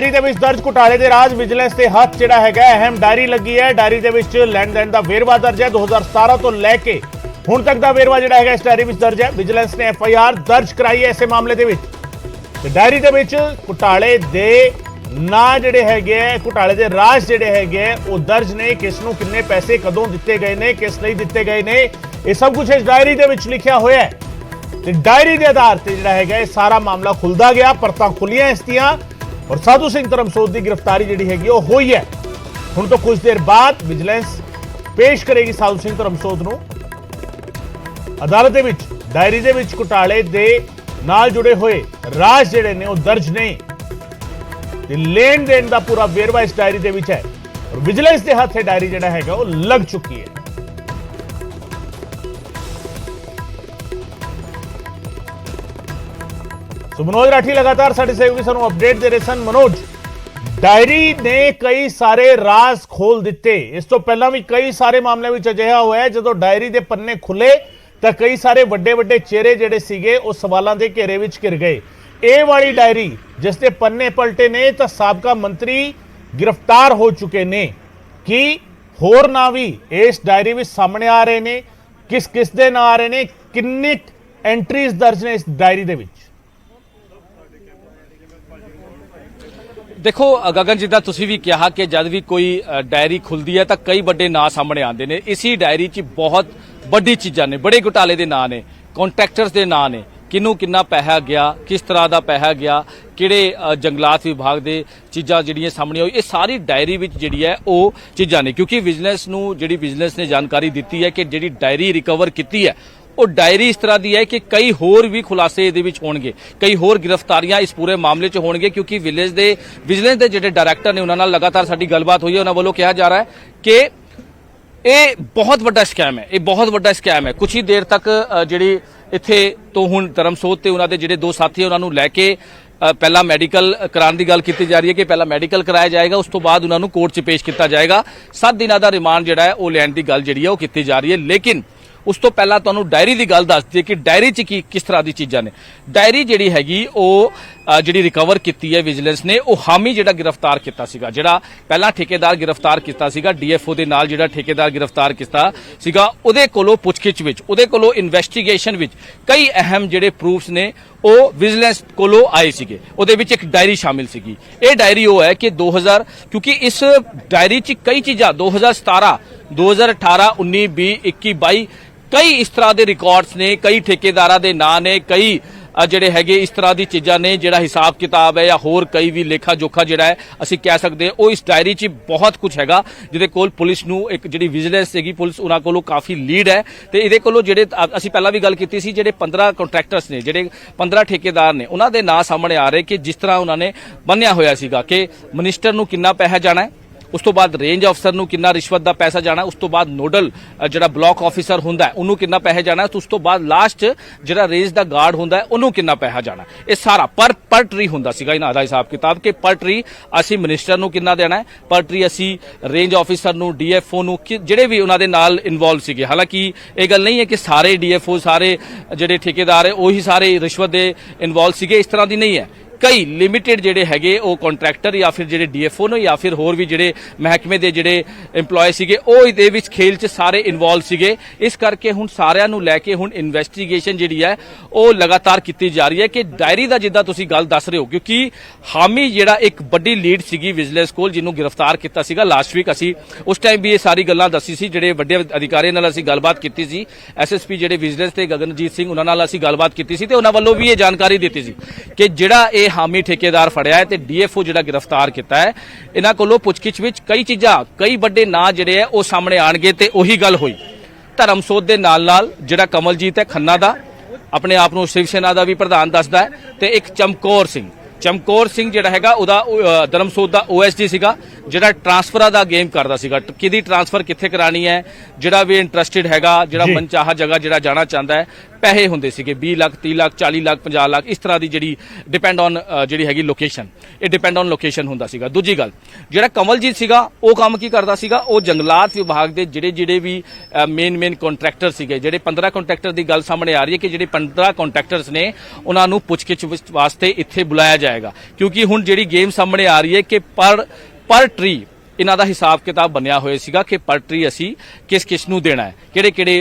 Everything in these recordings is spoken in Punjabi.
डायरी ਦੇ ਵਿੱਚ ਦਰਜ ਘੁਟਾਲੇ ਦੇ ਰਾਜ ਵਿਜੀਲੈਂਸ ਦੇ ਹੱਥ ਜਿਹੜਾ ਹੈਗਾ ਅਹਿਮ ਡਾਇਰੀ ਲੱਗੀ ਹੈ। ਡਾਇਰੀ ਦੇ ਵਿੱਚ ਲੈਣ ਦੇਣ ਦਾ ਵੇਰਵਾ ਦਰਜ ਹੈ। 2017 ਤੋਂ ਲੈ ਕੇ ਹੁਣ ਤੱਕ ਦਾ ਵੇਰਵਾ ਜਿਹੜਾ ਹੈਗਾ ਇਸ ਡਾਇਰੀ ਵਿੱਚ ਦਰਜ ਹੈ। ਵਿਜੀਲੈਂਸ ਨੇ FIR ਦਰਜ ਕਰਾਈ ਹੈ ਇਸੇ ਮਾਮਲੇ ਦੇ ਵਿੱਚ। ਤੇ ਡਾਇਰੀ ਦੇ ਵਿੱਚ ਘੁਟਾਲੇ ਦੇ ਨਾ ਜਿਹੜੇ ਹੈਗੇ ਘੁਟਾਲੇ ਦੇ ਰਾਜ ਜਿਹੜੇ ਹੈਗੇ ਉਹ ਦਰਜ ਨੇ। ਕਿਸ ਨੂੰ ਕਿੰਨੇ ਪੈਸੇ ਕਦੋਂ ਦਿੱਤੇ ਗਏ ਨੇ, ਕਿਸ ਲਈ ਦਿੱਤੇ ਗਏ ਨੇ, ਇਹ ਸਭ ਕੁਝ ਇਸ ਡਾਇਰੀ ਦੇ ਵਿੱਚ ਲਿਖਿਆ ਹੋਇਆ ਹੈ। ਤੇ ਡਾਇਰੀ ਦੇ ਆਧਾਰ ਤੇ ਜਿਹੜਾ ਹੈਗਾ ਇਹ ਸਾਰਾ ਮਾਮਲਾ ਖੁੱਲਦਾ ਗਿਆ, ਪਰਤਾਂ ਖੁੱਲੀਆਂ ਇਸ ਦੀਆਂ और साधु सिंह धर्मसोत की गिरफ्तारी जी हैगी हुई है। हुण तो कुछ देर बाद विजिलेंस पेश करेगी साधु सिंह धर्मसोत नूं अदालत दे विच। डायरी दे विच घुटाले दे नाल जुड़े हुए राज जिहड़े ने वो दर्ज नहीं ते लेन देन दा पूरा वेरवा इस डायरी दे विच है और विजिलेंस दे हत्थे डायरी जिहड़ा हैगा वो लग चुकी है। तो मनोज राठी लगातार साडे सहयोगी सानू अपडेट दे रहे सन। मनोज, डायरी ने कई सारे राज खोल दिते। इस तो पहला भी कई सारे मामले में अजिहा होया है जदों डायरी दे पन्ने खुले तो कई सारे वड्डे वड्डे चेहरे जिहड़े सीगे वो सवालों के घेरे विच घिर गए। ये वाली डायरी जिस दे पन्ने पलटे ने तो साबका मंत्री गिरफ्तार हो चुके ने कि होर ना भी इस डायरी में सामने आ रहे ने, किस किस दे ना आ रहे ने, किन्नी एंट्रीज दर्ज ने इस डायरी दे विच? देखो गगन जिदा तुसी भी कहा कि जब भी कोई डायरी खुलती है तो कई बड़े नां सामने आते हैं। इसी डायरी च बहुत बड़ी चीज़ां ने, बड़े घोटाले के नां ने, कॉन्ट्रैक्टर्स के नां ने, किनू किन्ना पैसा गया, किस तरह का पैसा गया, किहड़े जंगलात विभाग के चीज़ां जिहड़ियां सामने आई, ये सारी डायरी विच जिहड़ी है वो चीज़ां ने। क्योंकि विजिलेंस नूं जिहड़ी विजिलेंस ने जानकारी दी है कि जिहड़ी डायरी रिकवर की है वो डायरी इस तरह की है कि कई होर भी खुलासे इहदे विच होणगे, कई होर गिरफ्तारियां इस पूरे मामले च होणगे। क्योंकि विजिलेंस दे जिहड़े डायरैक्टर ने उन्हां नाल लगातार साडी गलबात हुई है। उन्हां वल्लों कहा जा रहा है कि ये बहुत बड़ा स्कैम है, ये बहुत बड़ा स्कैम है। कुछ ही देर तक जिहड़ी इत्थे तो हुण धर्मसोत ते उन्हां दे जिहड़े दो साथी उन्हां नूं लैके पहला मैडिकल कराने की गल की जा रही है कि पहला मैडिकल कराया जाएगा, उस तो बाद उन्हां नूं कोर्ट च पेश किया जाएगा। 7 दिनों का रिमांड जिहड़ा है वो लैण दी गल जिहड़ी है वो की जा रही है। लेकिन उस तो पहला तुहानूं डायरी की गल दस दी कि डायरी च किस तरह की चीज़ां ने। डायरी जिहड़ी हैगी वो जिहड़ी रिकवर की है विजिलेंस ने, वो हामी जिहड़ा गिरफ्तार किया सीगा, जिहड़ा पहला ठेकेदार गिरफ्तार किया सीगा DFO दे नाल, जिहड़ा ठेकेदार गिरफ्तार किया सीगा उहदे कोलों पुछगिछ विच, उहदे कोलों इन्वेस्टिगेशन विच कई अहम जिहड़े प्रूफ्स ने वो विजिलेंस कोलों आए सीगे। उहदे विच एक डायरी शामिल सीगी। ये डायरी वो है कि 2000 क्योंकि इस डायरी च कई चीज़ां 2017 2018 19 20 21 22 कई इस तरह के रिकॉर्ड्स ने, कई ठेकेदारां दे नां ने, कई जिहड़े हैगे इस तरह की चीज़ां ने, जिहड़ा हिसाब किताब है या होर कई भी लेखा जोखा जिहड़ा है असीं कह सकते हैं वो इस डायरी च बहुत कुछ हैगा। जिहदे कोल पुलिस नूं एक जिहड़ी विजिलेंस हैगी पुलिस उन्हां कोलों काफ़ी लीड है। तो इहदे कोलों जिहड़े असीं पहलां भी गल कीती सी, जिहड़े 15 कॉन्ट्रैक्टर्स ने, जिहड़े 15 ठेकेदार ने, उन्हां दे नां सामने आ रहे कि जिस तरह उन्होंने बन्निया होया सीगा कि मिनिस्टर नूं किन्ना पैसा जाना है, उस तो बाद रेंज अफसर नूं किन्ना रिश्वत दा पैसा जाना, उस तो बाद नोडल जिहड़ा ब्लॉक ऑफिसर हुंदा है उन्होंने किन्ना पैसा जाना, तो उस तो बाद लास्ट जिहड़ा रेंज दा गार्ड हुंदा है उन्होंने किन्ना पैसा जाना। ये सारा पर ट्री हुंदा सीगा इन्हां दा हिसाब किताब कि पर ट्री असीं मिनिस्टर नूं किन्ना देना है, पर ट्री असीं रेंज ऑफिसर नूं, DFO नूं, जिहड़े भी उन्हां दे नाल इन्वॉल्व सीगे। हालांकि ये गल नहीं है कि सारे DFO सारे जिहड़े ठेकेदार है वही सारे रिश्वत दे इन्वॉल्व सीगे, इस तरह दी नहीं है। कई लिमिटेड जिहड़े हैगे वो कॉन्ट्रैक्टर या फिर जिहड़े DFO ने या फिर होर भी जिहड़े महकमे दे जिहड़े इंप्लॉय सीगे वो इहदे विच खेल च सारे इन्वॉल्व सीगे। इस करके हुण सारिਆਂ ਨੂੰ ਲੈ के हुण इन्वेस्टिगेशन जिहड़ी है वो लगातार की जा रही है कि डायरी का जिद्दां तुसीं गल दस रहे हो। क्योंकि हामी जिहड़ा एक बड़ी लीड सीगी विजिलेंस कोल जिन्हों गिरफ्तार किया सीगा लास्ट वीक, असीं उस टाइम भी ये सारी गल्लां दसी सी, जिहड़े वड्डे अधिकारियों नाल असीं गलबात कीती सी, SSP जिहड़े विजिलेंस ते गगनजीत सिंह उन्हां नाल असीं गलबात कीती सी ते उन्हां वल्लों भी ये जानकारी दी सी कि जिहड़ा ये हामी ठेकेदार फड़िया है तो DFO जिहड़ा गिरफ्तार किया है इन्हां कोलों पुछगिछ विच कई चीज़ां कई बड़े नां जिहड़े है वो सामने आणगे। ते उही गल होई धर्मसोत दे नाल जिहड़ा कमलजीत है खन्ना दा अपने आप नूं शिव सेना दा भी प्रधान दसदा है, ते एक चमकौर सिंह जिहड़ा हैगा उहदा धर्मसोत दा OSD सीगा, जिहड़ा ट्रांसफर दा गेम करदा सीगा, किहदी ट्रांसफर कित्थे करानी है, जिहड़ा भी इंटरस्टिड हैगा, जिहड़ा मनचाहा जगह जिहड़ा जाना चाहता है ਪੈਸੇ ਹੁੰਦੇ ਸੀਗੇ 20 ਲੱਖ 30 ਲੱਖ 40 ਲੱਖ 50 ਲੱਖ ਇਸ ਤਰ੍ਹਾਂ ਦੀ ਜਿਹੜੀ ਡਿਪੈਂਡ ਔਨ ਜਿਹੜੀ ਹੈਗੀ ਲੋਕੇਸ਼ਨ, ਇਹ ਡਿਪੈਂਡ ਔਨ ਲੋਕੇਸ਼ਨ ਹੁੰਦਾ ਸੀਗਾ। ਦੂਜੀ ਗੱਲ, ਜਿਹੜਾ ਕਮਲਜੀਤ ਸੀਗਾ ਉਹ ਕੰਮ ਕੀ ਕਰਦਾ ਸੀਗਾ, ਉਹ ਜੰਗਲਾਤ ਵਿਭਾਗ ਦੇ ਜਿਹੜੇ ਵੀ ਮੇਨ ਕੰਟਰੈਕਟਰ ਸੀਗੇ, ਜਿਹੜੇ 15 ਕੰਟਰੈਕਟਰ ਦੀ ਗੱਲ ਸਾਹਮਣੇ ਆ ਰਹੀ ਹੈ ਕਿ ਜਿਹੜੇ 15 ਕੰਟਰੈਕਟਰਸ ਨੇ ਉਹਨਾਂ ਨੂੰ ਪੁੱਛਗਿੱਛ ਵਾਸਤੇ ਇੱਥੇ ਬੁਲਾਇਆ ਜਾਏਗਾ, ਕਿਉਂਕਿ ਹੁਣ ਜਿਹੜੀ ਗੇਮ ਸਾਹਮਣੇ ਆ ਰਹੀ ਹੈ ਕਿ ਪਰ ਟਰੀ ਇਹਨਾਂ ਦਾ ਹਿਸਾਬ ਕਿਤਾਬ ਬਣਿਆ ਹੋਇਆ ਸੀਗਾ ਕਿ ਪਰ ਟਰੀ ਅਸੀਂ ਕਿਸ ਨੂੰ ਦੇਣਾ ਹੈ, ਕਿਹੜੇ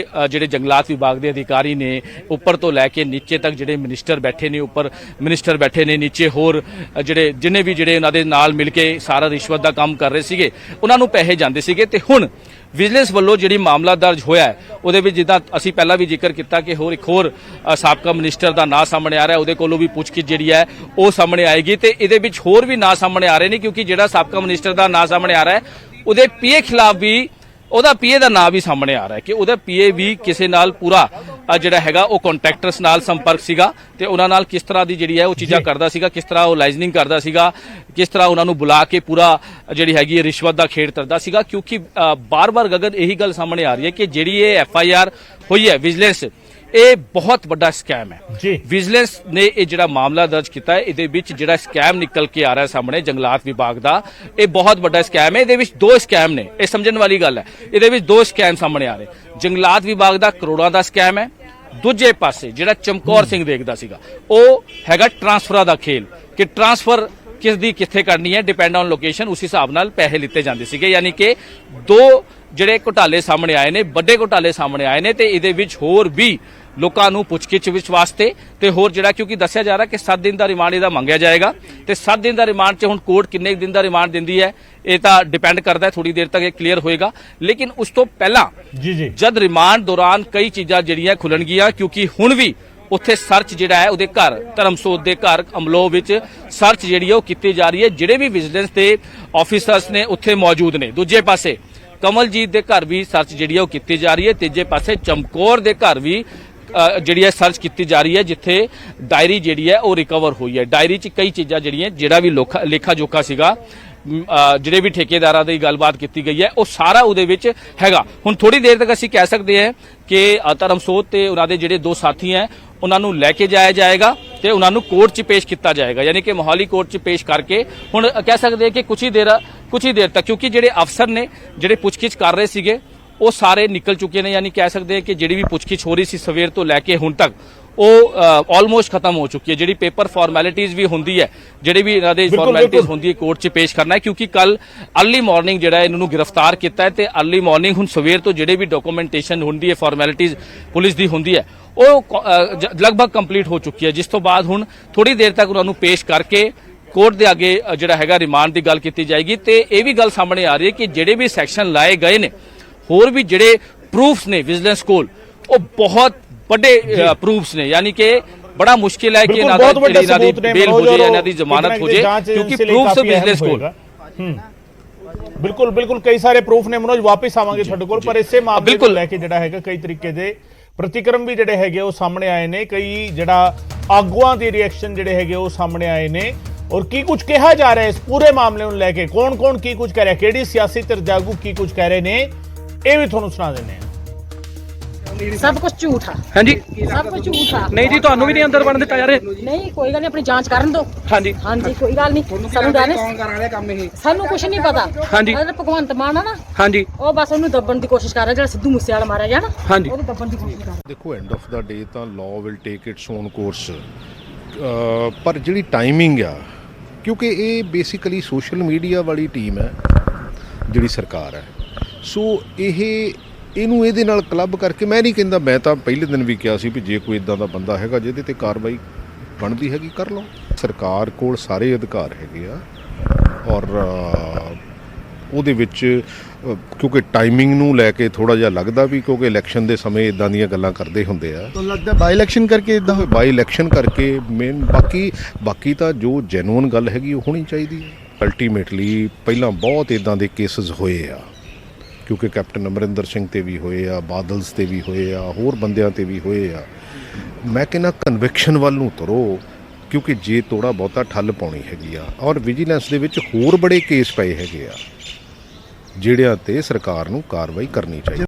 ਜਿਹੜੇ ਜੰਗਲਾਤ ਵਿਭਾਗ ਦੇ ਅਧਿਕਾਰੀ ਨੇ ਉੱਪਰ ਤੋਂ ਲੈ ਕੇ ਨੀਚੇ ਤੱਕ, ਜਿਹੜੇ ਮਿਨਿਸਟਰ ਬੈਠੇ ਨੇ, ਉੱਪਰ ਮਿਨਿਸਟਰ ਬੈਠੇ ਨੇ, ਨੀਚੇ ਹੋਰ ਜਿੰਨੇ ਵੀ ਜਿਹੜੇ ਉਹਨਾਂ ਦੇ ਨਾਲ ਮਿਲ ਕੇ ਸਾਰਾ ਰਿਸ਼ਵਤ ਦਾ ਕੰਮ ਕਰ ਰਹੇ ਸੀਗੇ ਉਹਨਾਂ ਨੂੰ ਪੈਸੇ ਜਾਂਦੇ ਸੀਗੇ। ਤੇ ਹੁਣ ਵਿਜੀਲੈਂਸ ਵੱਲੋਂ ਜਿਹੜੀ ਮਾਮਲਾ ਦਰਜ ਹੋਇਆ ਹੈ ਉਹਦੇ ਵਿੱਚ ਜਿੱਦਾਂ ਅਸੀਂ ਪਹਿਲਾਂ ਵੀ ਜ਼ਿਕਰ ਕੀਤਾ ਕਿ ਇੱਕ ਹੋਰ ਸਾਬਕਾ ਮਿਨਿਸਟਰ ਦਾ ਨਾਂ ਸਾਹਮਣੇ ਆ ਰਿਹਾ, ਉਹਦੇ ਕੋਲੋਂ ਵੀ ਪੁੱਛਗਿੱਛ ਜਿਹੜੀ ਹੈ ਉਹ ਸਾਹਮਣੇ ਆਏਗੀ ਤੇ ਇਹਦੇ ਵਿੱਚ ਹੋਰ ਵੀ ਨਾਂ ਸਾਹਮਣੇ ਆ ਰਹੇ ਨੇ, ਕਿਉਂਕਿ ਜਿਹੜਾ ਸਾਬਕਾ ਮਿਨਿਸਟਰ ਦਾ ਨਾਂ ਸਾਹਮਣੇ ਆ ਰਿਹਾ ਹੈ ਉਹਦੇ ਪੀਏ ਖਿਲਾਫ ਵੀ, ਉਹਦਾ ਪੀਏ ਦਾ ਨਾਂ ਵੀ ਸਾਹਮਣੇ ਆ ਰਿਹਾ ਹੈ ਕਿ ਉਹਦਾ ਪੀਏ ਵੀ ਕਿਸੇ ਨਾਲ ਪੂਰਾ ਜਿਹੜਾ ਹੈਗਾ ਉਹ ਕੰਟਰੈਕਟਰਸ ਨਾਲ ਸੰਪਰਕ ਸੀਗਾ ਤੇ ਉਹਨਾਂ ਨਾਲ ਕਿਸ ਤਰ੍ਹਾਂ ਦੀ ਜਿਹੜੀ ਹੈ ਉਹ ਚੀਜ਼ਾਂ ਕਰਦਾ ਸੀਗਾ, ਕਿਸ ਤਰ੍ਹਾਂ ਉਹ ਲਾਈਜ਼ਨਿੰਗ ਕਰਦਾ ਸੀਗਾ, ਕਿਸ ਤਰ੍ਹਾਂ ਉਹਨਾਂ ਨੂੰ ਬੁਲਾ ਕੇ ਪੂਰਾ ਜਿਹੜੀ ਹੈਗੀ ਰਿਸ਼ਵਤ ਦਾ ਖੇਡ ਕਰਦਾ ਸੀਗਾ। ਕਿਉਂਕਿ ਬਾਰ-ਬਾਰ ਗਗਨ ਇਹੀ ਗੱਲ ਸਾਹਮਣੇ ਆ ਰਹੀ ਹੈ ਕਿ ਜਿਹੜੀ ਇਹ FIR ਹੋਈ ਹੈ ਵਿਜੀਲੈਂਸ, ਇਹ ਬਹੁਤ ਵੱਡਾ ਸਕੈਮ ਹੈ। ਵਿਜੀਲੈਂਸ ਨੇ ਇਹ ਜਿਹੜਾ ਮਾਮਲਾ ਦਰਜ ਕੀਤਾ ਹੈ ਇਹਦੇ ਵਿੱਚ ਜਿਹੜਾ ਸਕੈਮ ਨਿਕਲ ਕੇ ਆ ਰਿਹਾ ਸਾਹਮਣੇ ਜੰਗਲਾਤ ਵਿਭਾਗ ਦਾ, ਇਹ ਬਹੁਤ ਵੱਡਾ ਸਕੈਮ ਹੈ। ਇਹਦੇ ਵਿੱਚ 2 ਸਕੈਮ ਨੇ, ਇਹ ਸਮਝਣ ਵਾਲੀ ਗੱਲ ਹੈ। ਇਹਦੇ ਵਿੱਚ 2 ਸਕੈਮ ਸਾਹਮਣੇ ਆ ਰਹੇ, ਜੰਗਲਾਤ ਵਿਭਾਗ ਦਾ ਕਰੋੜਾਂ ਦਾ ਸਕੈਮ ਹੈ, ਦੂਜੇ ਪਾਸੇ ਜਿਹੜਾ ਚਮਕੌਰ ਸਿੰਘ ਦੇਖਦਾ ਸੀਗਾ ਉਹ ਹੈਗਾ ਟਰਾਂਸਫਰਾਂ ਦਾ ਖੇਲ, ਕਿ ਟਰਾਂਸਫਰ ਕਿਸ ਦੀ ਕਿੱਥੇ ਕਰਨੀ ਹੈ ਡਿਪੈਂਡ ਔਨ ਲੋਕੇਸ਼ਨ, ਉਸ ਹਿਸਾਬ ਨਾਲ ਪੈਸੇ ਲਿੱਤੇ ਜਾਂਦੇ ਸੀਗੇ। ਯਾਨੀ ਕਿ 2 ਜਿਹੜੇ ਘੁਟਾਲੇ ਸਾਹਮਣੇ ਆਏ ਨੇ, ਵੱਡੇ ਘੁਟਾਲੇ ਸਾਹਮਣੇ ਆਏ ਨੇ ਤੇ ਇਹਦੇ ਵਿੱਚ ਹੋਰ ਵੀ ਲੋਕਾਂ ਨੂੰ ਪੁੱਛਗਿੱਛ ਵਾਸਤੇ ਤੇ ਹੋਰ ਜਿਹੜਾ, ਕਿਉਂਕਿ ਦੱਸਿਆ ਜਾ ਰਿਹਾ ਕਿ 7 ਦਿਨ ਦਾ ਰਿਮਾਂਡ ਇਹਦਾ ਮੰਗਿਆ ਜਾਏਗਾ ਤੇ 7 ਦਿਨ ਦਾ ਰਿਮਾਂਡ 'ਚ ਹੁਣ ਕੋਰਟ ਕਿੰਨੇ ਦਿਨ ਦਾ ਰਿਮਾਂਡ ਦਿੰਦੀ ਹੈ ਇਹ ਤਾਂ ਡਿਪੈਂਡ ਕਰਦਾ ਹੈ, ਥੋੜੀ ਦੇਰ ਤੱਕ ਇਹ ਕਲੀਅਰ ਹੋਏਗਾ। ਲੇਕਿਨ ਉਸ ਤੋਂ ਪਹਿਲਾਂ ਜਦ ਰਿਮਾਂਡ ਦੌਰਾਨ ਕਈ ਚੀਜ਼ਾਂ ਜਿਹੜੀਆਂ ਖੁੱਲਣਗੀਆਂ, ਕਿਉਂਕਿ ਹੁਣ ਵੀ ਉੱਥੇ ਸਰਚ ਜਿਹੜਾ ਹੈ ਉਹਦੇ ਘਰ, ਧਰਮਸੋਤ ਦੇ ਘਰ ਅਮਲੋ ਵਿੱਚ ਸਰਚ ਜਿਹੜੀ ਹੈ ਉਹ ਕੀਤੀ ਜਾ ਰਹੀ ਹੈ, ਜਿਹੜੇ ਵੀ ਵਿਜੀਲੈਂਸ ਦੇ ਆਫੀਸਰਸ ਨੇ ਉੱਥੇ ਮੌਜੂਦ ਨੇ। ਦੂਜੇ ਪਾਸੇ ਕਮਲਜੀਤ ਦੇ ਘਰ ਵੀ ਸਰਚ ਜਿਹੜੀ ਹੈ ਉਹ ਕੀਤੀ ਜਾ ਰਹੀ ਹੈ, ਤੀਜੇ ਪਾਸੇ ਚਮਕੌਰ ਦੇ ਘਰ ਵੀ ਜਿਹੜੀ ਹੈ ਸਰਚ ਕੀਤੀ ਜਾ ਰਹੀ ਹੈ, ਜਿੱਥੇ ਡਾਇਰੀ ਜਿਹੜੀ ਹੈ ਉਹ ਰਿਕਵਰ ਹੋਈ ਹੈ। ਡਾਇਰੀ 'ਚ ਕਈ ਚੀਜ਼ਾਂ ਜਿਹੜੀਆਂ, ਜਿਹੜਾ ਵੀ ਲੇਖਾ ਜੋਖਾ ਸੀਗਾ, ਜਿਹੜੇ ਵੀ ਠੇਕੇਦਾਰਾਂ ਦੀ ਗੱਲਬਾਤ ਕੀਤੀ ਗਈ ਹੈ ਉਹ ਸਾਰਾ ਉਹਦੇ ਵਿੱਚ ਹੈਗਾ। ਹੁਣ ਥੋੜੀ ਦੇਰ ਤੱਕ ਅਸੀਂ ਕਹਿ ਸਕਦੇ ਹਾਂ ਕਿ ਧਰਮਸੋਤ ਤੇ ਉਹਨਾਂ ਦੇ ਜਿਹੜੇ 2 ਸਾਥੀ ਹੈ ਉਹਨਾਂ ਨੂੰ ਲੈ ਕੇ ਜਾਇਆ ਜਾਏਗਾ ਤੇ ਉਹਨਾਂ ਨੂੰ ਕੋਰਟ 'ਚ ਪੇਸ਼ ਕੀਤਾ ਜਾਏਗਾ, ਯਾਨੀ ਕਿ ਮੋਹਾਲੀ ਕੋਰਟ 'ਚ ਪੇਸ਼ ਕਰਕੇ ਹੁਣ ਕਹਿ ਸਕਦੇ ਹਾਂ ਕਿ ਕੁਝ ਹੀ ਦੇਰ ਤੱਕ, ਕਿਉਂਕਿ ਜਿਹੜੇ ਅਫਸਰ ਨੇ ਜਿਹੜੇ ਪੁੱਛਗਿੱਛ ਕਰ ਰਹੇ ਸੀਗੇ ਉਹ ਸਾਰੇ ਨਿਕਲ ਚੁੱਕੇ ਨੇ, ਯਾਨੀ ਕਹਿ ਸਕਦੇ ਹਾਂ ਕਿ ਜਿਹੜੀ ਵੀ ਪੁੱਛਗਿੱਛ ਹੋ ਰਹੀ ਸੀ ਸਵੇਰ ਤੋਂ ਲੈ ਕੇ ਹੁਣ ਤੱਕ ਉਹ ਆਲਮੋਸਟ ਖਤਮ ਹੋ ਚੁੱਕੀ ਹੈ। ਜਿਹੜੀ ਪੇਪਰ ਫਾਰਮੈਲਿਟੀਜ਼ ਵੀ ਹੁੰਦੀ ਹੈ, ਜਿਹੜੇ ਵੀ ਇਹਨਾਂ ਦੇ ਫਾਰਮੈਲਿਟੀਜ਼ ਹੁੰਦੀ ਹੈ ਕੋਰਟ 'ਚ ਪੇਸ਼ ਕਰਨਾ ਹੈ, ਕਿਉਂਕਿ ਕੱਲ अर्ਲੀ ਮਾਰਨਿੰਗ ਜਿਹੜਾ ਇਹਨਾਂ ਨੂੰ ਗ੍ਰਿਫਤਾਰ ਕੀਤਾ ਹੈ ਤੇ अर्ਲੀ ਮਾਰਨਿੰਗ ਹੁਣ ਸਵੇਰ ਤੋਂ ਜਿਹੜੇ ਵੀ ਡਾਕੂਮੈਂਟੇਸ਼ਨ ਹੁੰਦੀ ਹੈ, ਫਾਰਮੈਲਿਟੀਜ਼ ਪੁਲਿਸ ਦੀ ਹੁੰਦੀ ਹੈ ਉਹ ਲਗਭਗ ਕੰਪਲੀਟ ਹੋ ਚੁੱਕੀ ਹੈ, ਜਿਸ ਤੋਂ ਬਾਅਦ ਹੁਣ ਥੋੜੀ ਦੇਰ ਤੱਕ ਉਹਨਾਂ ਨੂੰ ਪੇਸ਼ ਕਰਕੇ ਕੋਰਟ ਦੇ ਅੱਗੇ ਜਿਹੜਾ ਹੈਗਾ ਰਿਮਾਂਡ ਦੀ ਗੱਲ ਕੀਤੀ ਜਾਏਗੀ। ਤੇ ਇਹ ਵੀ ਗੱਲ ਸਾਹਮਣੇ ਆ ਰਹੀ ਹੈ ਕਿ ਜਿਹੜੇ ਵੀ ਸੈਕਸ਼ਨ ਲਾਏ ਗਏ ਨੇ, ਹੋਰ ਵੀ ਜਿਹੜੇ ਪ੍ਰੂਫਸ ਨੇ ਵਿਜੀਲੈਂਸ ਕੋਲ, ਉਹ ਬਹੁਤ ਵੱਡੇ ਪ੍ਰੂਫਸ ਨੇ, ਯਾਨੀ ਕਿ ਬੜਾ ਮੁਸ਼ਕਿਲ ਹੈ ਕਿ ਇਹਨਾਂ ਦੀ ਬੇਲ ਹੋ ਜਾਏ, ਇਹਨਾਂ ਦੀ ਜ਼ਮਾਨਤ ਹੋ ਜਾਏ, ਕਿਉਂਕਿ ਪ੍ਰੂਫਸ ਵਿਜੀਲੈਂਸ ਕੋਲ ਬਿਲਕੁਲ ਕਈ ਸਾਰੇ ਪ੍ਰੂਫ ਨੇ। ਮਨੋਜ ਵਾਪਸ ਆਵਾਂਗੇ ਤੁਹਾਡੇ ਕੋਲ, ਪਰ ਇਸੇ ਮਾਮਲੇ ਨੂੰ ਲੈ ਕੇ ਜਿਹੜਾ ਹੈਗਾ ਕਈ ਤਰੀਕੇ ਦੇ ਪ੍ਰਤੀਕਰਮ ਵੀ ਜਿਹੜੇ ਹੈਗੇ ਉਹ ਸਾਹਮਣੇ ਆਏ ਨੇ, ਕਈ ਜਿਹੜਾ ਆਗੂਆਂ ਦੇ ਰਿਐਕਸ਼ਨ ਜਿਹੜੇ ਹੈਗੇ ਉਹ ਸਾਹਮਣੇ ਆਏ ਨੇ ਔਰ ਕੀ ਕੁਝ ਕਿਹਾ ਜਾ ਰਿਹਾ ਹੈ ਇਸ ਪੂਰੇ ਮਾਮਲੇ ਨੂੰ ਲੈ ਕੇ, ਕੌਣ ਕੀ ਕੁਝ ਕਹਿ ਰਿਹਾ, ਕਿਹੜੀ ਸਿਆਸੀ ਧਿਰਜਾਗੂ ਕੀ ਕੁਝ ਕਹਿ ਰਹੇ ਨੇ, ਇਹ ਵੀ ਤੁਹਾਨੂੰ ਸੁਣਾ ਦਿੰਦੇ ਹਾਂ। सब कुछ झूठ है। हाँ जी, सब कुछ झूठ है। नहीं जी, ਤੁਹਾਨੂੰ ਵੀ ਨਹੀਂ ਅੰਦਰ ਵੜਨ ਦਿੱਤਾ ਯਾਰ। नहीं कोई गल नहीं, अपनी जांच करन दो। हाँ जी, हाँ जी, कोई गल नहीं, सानू जाने कौन कर रहा है काम ये, सानू कुछ नहीं पता। हाँ जी, भगवंत मान है ना, हाँ जी, ਉਹ ਬਸ ਉਹਨੂੰ ਦੱਬਣ ਦੀ ਕੋਸ਼ਿਸ਼ ਕਰ ਰਿਹਾ, ਜਿਹੜਾ ਸਿੱਧੂ ਮੂਸੇਵਾਲਾ ਮਾਰਿਆ ਗਿਆ ਨਾ, हाँ जी, ਉਹਨੂੰ ਦੱਬਣ ਦੀ ਕੋਸ਼ਿਸ਼ ਕਰ ਰਿਹਾ। ਦੇਖੋ ਐਂਡ ਆਫ ਦਾ ਡੇ ਤਾਂ law will take it's on course, ਪਰ ਜਿਹੜੀ ਟਾਈਮਿੰਗ ਆ, ਕਿਉਂਕਿ ਇਹ ਬੇਸਿਕਲੀ ਸੋਸ਼ਲ ਮੀਡੀਆ ਵਾਲੀ ਟੀਮ ਹੈ ਜਿਹੜੀ ਸਰਕਾਰ ਹੈ, ਸੋ ਇਹਨੂੰ ਇਹਦੇ ਨਾਲ ਕਲੱਬ ਕਰਕੇ, ਮੈਂ ਨਹੀਂ ਕਹਿੰਦਾ, ਮੈਂ ਤਾਂ ਪਹਿਲੇ ਦਿਨ ਵੀ ਕਿਹਾ ਸੀ ਵੀ ਜੇ ਕੋਈ ਇਦਾਂ ਦਾ ਬੰਦਾ ਹੈਗਾ ਜਿਹਦੇ ਤੇ ਕਾਰਵਾਈ ਬਣਦੀ ਹੈਗੀ ਕਰ ਲਓ। ਸਰਕਾਰ ਕੋਲ ਸਾਰੇ ਅਧਿਕਾਰ ਹੈਗੇ ਆ ਔਰ ਉਹਦੇ ਵਿੱਚ ਕਿਉਂਕਿ ਟਾਈਮਿੰਗ ਨੂੰ ਲੈ ਕੇ ਥੋੜਾ ਜਿਹਾ ਲੱਗਦਾ ਵੀ, ਕਿਉਂਕਿ ਇਲੈਕਸ਼ਨ ਦੇ ਸਮੇਂ ਇਦਾਂ ਦੀਆਂ ਗੱਲਾਂ ਕਰਦੇ ਹੁੰਦੇ ਆ, ਤੁਹਾਨੂੰ ਲੱਗਦਾ ਬਾਈ ਇਲੈਕਸ਼ਨ ਕਰਕੇ ਇਦਾਂ ਬਾਈ ਇਲੈਕਸ਼ਨ ਕਰਕੇ ਮੇਨ, ਬਾਕੀ ਤਾਂ ਜੋ ਜੈਨੂਅਨ ਗੱਲ ਹੈਗੀ ਉਹ ਹੋਣੀ ਚਾਹੀਦੀ ਹੈ। ਅਲਟੀਮੇਟਲੀ ਪਹਿਲਾਂ ਬਹੁਤ ਇਦਾਂ ਦੇ ਕੇਸਿਸ ਹੋਏ ਆ, ਕਿਉਂਕਿ ਕੈਪਟਨ ਅਮਰਿੰਦਰ ਸਿੰਘ ਤੇ ਵੀ ਹੋਏ ਆ, ਬਾਦਲਸ ਤੇ ਵੀ ਹੋਏ ਆ, ਹੋਰ ਬੰਦਿਆਂ ਤੇ ਵੀ ਹੋਏ ਆ। ਮੈਂ ਕਹਿੰਦਾ ਕਨਵਿਕਸ਼ਨ ਵੱਲ ਨੂੰ ਤੁਰੋ, ਕਿਉਂਕਿ ਜੇ ਥੋੜਾ ਬਹੁਤਾ ਠੱਲ ਪਾਉਣੀ ਹੈਗੀ ਆ, ਔਰ ਵਿਜੀਲੈਂਸ ਦੇ ਵਿੱਚ ਹੋਰ ਬੜੇ ਕੇਸ ਪਏ ਹੈਗੇ ਆ ਜਿਹੜਿਆਂ ਤੇ ਸਰਕਾਰ ਨੂੰ ਕਾਰਵਾਈ ਕਰਨੀ ਚਾਹੀਦੀ।